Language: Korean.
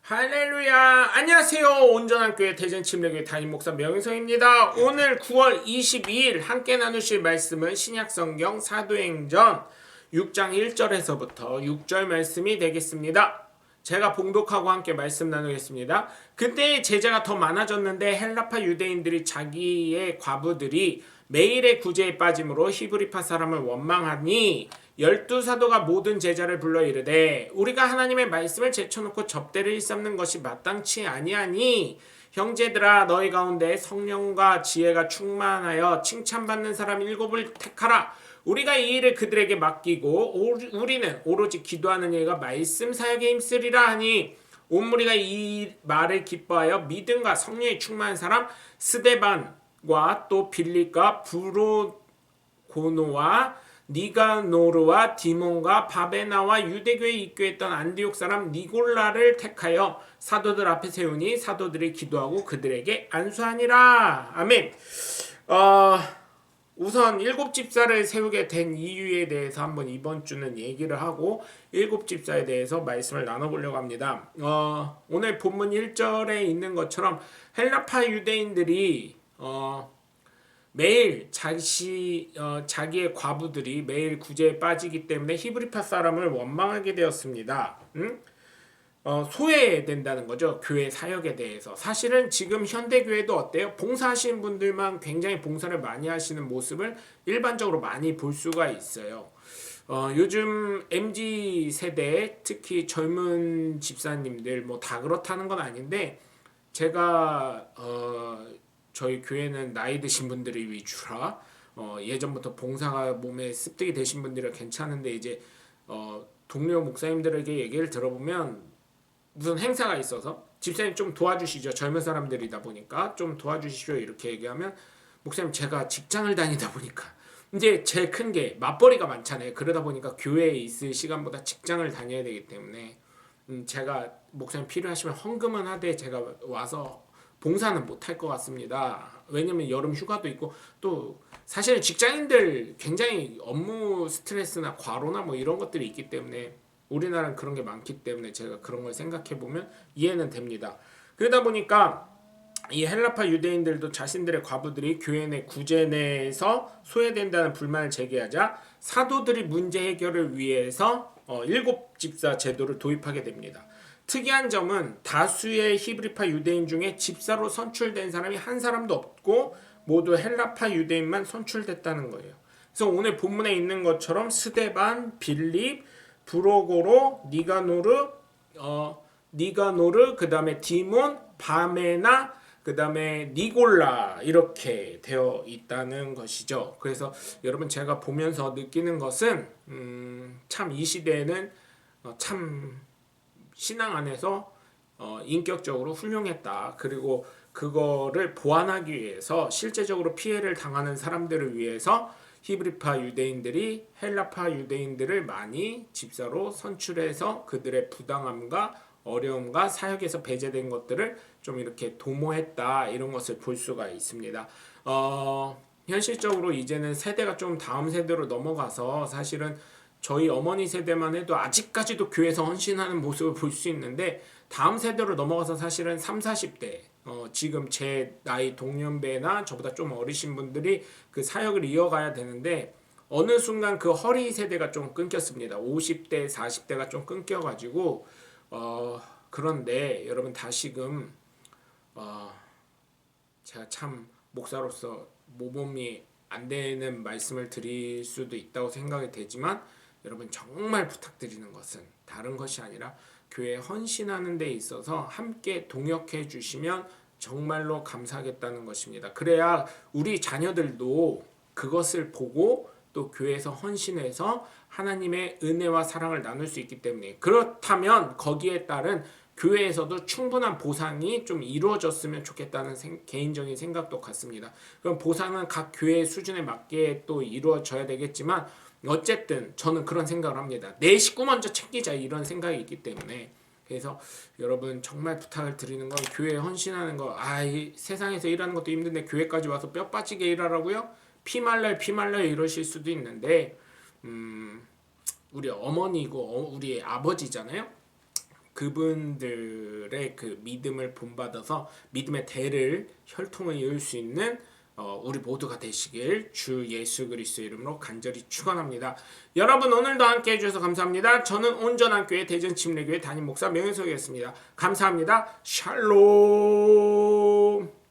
할렐루야. 안녕하세요. 온전한 교회 대전침례교회 담임 목사 명희성입니다. 오늘 9월 22일 함께 나누실 말씀은 신약성경 사도행전 6장 1절에서부터 6절 말씀이 되겠습니다. 제가 봉독하고 함께 말씀 나누겠습니다. 그때 제자가 더 많아졌는데 헬라파 유대인들이 자기의 과부들이 매일의 구제에 빠짐으로 히브리파 사람을 원망하니 12사도가 모든 제자를 불러 이르되 우리가 하나님의 말씀을 제쳐놓고 접대를 일삼는 것이 마땅치 아니하니 형제들아 너희 가운데 성령과 지혜가 충만하여 칭찬받는 사람 7을 택하라. 우리가 이 일을 그들에게 맡기고 우리는 오로지 기도하는 일과 말씀 사역에 힘쓰리라 하니 온 무리가 이 말을 기뻐하여 믿음과 성령에 충만한 사람 스데반과 또 빌립과 브로고노와 니가노르와 디몬과 바베나와 유대교에 입교했던 안디옥 사람 니골라를 택하여 사도들 앞에 세우니 사도들이 기도하고 그들에게 안수하니라. 아멘. 우선 일곱 집사를 세우게 된 이유에 대해서 한번 이번 주는 얘기를 하고 일곱 집사에 대해서 말씀을 나눠보려고 합니다. 오늘 본문 1절에 있는 것처럼 헬라파 유대인들이 매일 자기의 과부들이 매일 구제에 빠지기 때문에 히브리파 사람을 원망하게 되었습니다. 소외된다는 거죠. 교회 사역에 대해서. 사실은 지금 현대교회도 어때요? 봉사하시는 분들만 굉장히 봉사를 많이 하시는 모습을 일반적으로 많이 볼 수가 있어요. 요즘 MZ세대 특히 젊은 집사님들 뭐 다 그렇다는 건 아닌데 제가 저희 교회는 나이 드신 분들이 위주라 예전부터 봉사가 몸에 습득이 되신 분들은 괜찮은데 이제 동료 목사님들에게 얘기를 들어보면 무슨 행사가 있어서 집사님 좀 도와주시죠. 젊은 사람들이다 보니까 좀 도와주시죠. 이렇게 얘기하면 목사님 제가 직장을 다니다 보니까 이제 제일 큰 게 맞벌이가 많잖아요. 그러다 보니까 교회에 있을 시간보다 직장을 다녀야 되기 때문에 제가 목사님 필요하시면 헌금은 하되 제가 와서 봉사는 못할 것 같습니다. 왜냐면 여름 휴가도 있고 또 사실 직장인들 굉장히 업무 스트레스나 과로나 뭐 이런 것들이 있기 때문에 우리나라는 그런 게 많기 때문에 제가 그런 걸 생각해 보면 이해는 됩니다. 그러다 보니까 이 헬라파 유대인들도 자신들의 과부들이 교회 내 구제 내에서 소외된다는 불만을 제기하자 사도들이 문제 해결을 위해서 일곱 집사 제도를 도입하게 됩니다. 특이한 점은 다수의 히브리파 유대인 중에 집사로 선출된 사람이 한 사람도 없고 모두 헬라파 유대인만 선출됐다는 거예요. 그래서 오늘 본문에 있는 것처럼 스데반, 빌립, 브로고로, 니가노르, 그 다음에 디몬, 바메나, 그 다음에 니골라 이렇게 되어 있다는 것이죠. 그래서 여러분 제가 보면서 느끼는 것은 참 이 시대에는 참 신앙 안에서 인격적으로 훌륭했다. 그리고 그거를 보완하기 위해서 실제적으로 피해를 당하는 사람들을 위해서 히브리파 유대인들이 헬라파 유대인들을 많이 집사로 선출해서 그들의 부당함과 어려움과 사역에서 배제된 것들을 좀 이렇게 도모했다. 이런 것을 볼 수가 있습니다. 현실적으로 이제는 세대가 좀 다음 세대로 넘어가서 사실은 저희 어머니 세대만 해도 아직까지도 교회에서 헌신하는 모습을 볼 수 있는데 다음 세대로 넘어가서 사실은 3, 40대 지금 제 나이 동년배나 저보다 좀 어리신 분들이 그 사역을 이어가야 되는데 어느 순간 그 허리 세대가 좀 끊겼습니다. 50대, 40대가 좀 끊겨가지고 그런데 여러분 다시금 제가 참 목사로서 모범이 안 되는 말씀을 드릴 수도 있다고 생각이 되지만 여러분 정말 부탁드리는 것은 다른 것이 아니라 교회에 헌신하는 데 있어서 함께 동역해 주시면 정말로 감사하겠다는 것입니다. 그래야 우리 자녀들도 그것을 보고 또 교회에서 헌신해서 하나님의 은혜와 사랑을 나눌 수 있기 때문에 그렇다면 거기에 따른 교회에서도 충분한 보상이 좀 이루어졌으면 좋겠다는 개인적인 생각도 같습니다. 그럼 보상은 각 교회 수준에 맞게 또 이루어져야 되겠지만 어쨌든 저는 그런 생각을 합니다. 내 식구 먼저 챙기자 이런 생각이 있기 때문에 그래서 여러분 정말 부탁을 드리는 건 교회에 헌신하는 거 이 세상에서 일하는 것도 힘든데 교회까지 와서 뼈 빠지게 일하라고요? 피말려 이러실 수도 있는데 우리 어머니고 우리 아버지잖아요. 그분들의 그 믿음을 본받아서 믿음의 대를 혈통을 이을 수 있는 우리 모두가 되시길 주 예수 그리스도 이름으로 간절히 축원합니다. 여러분 오늘도 함께 해주셔서 감사합니다. 저는 온전한 교회 대전 침례교회 담임 목사 명현석이었습니다. 감사합니다. 샬롬.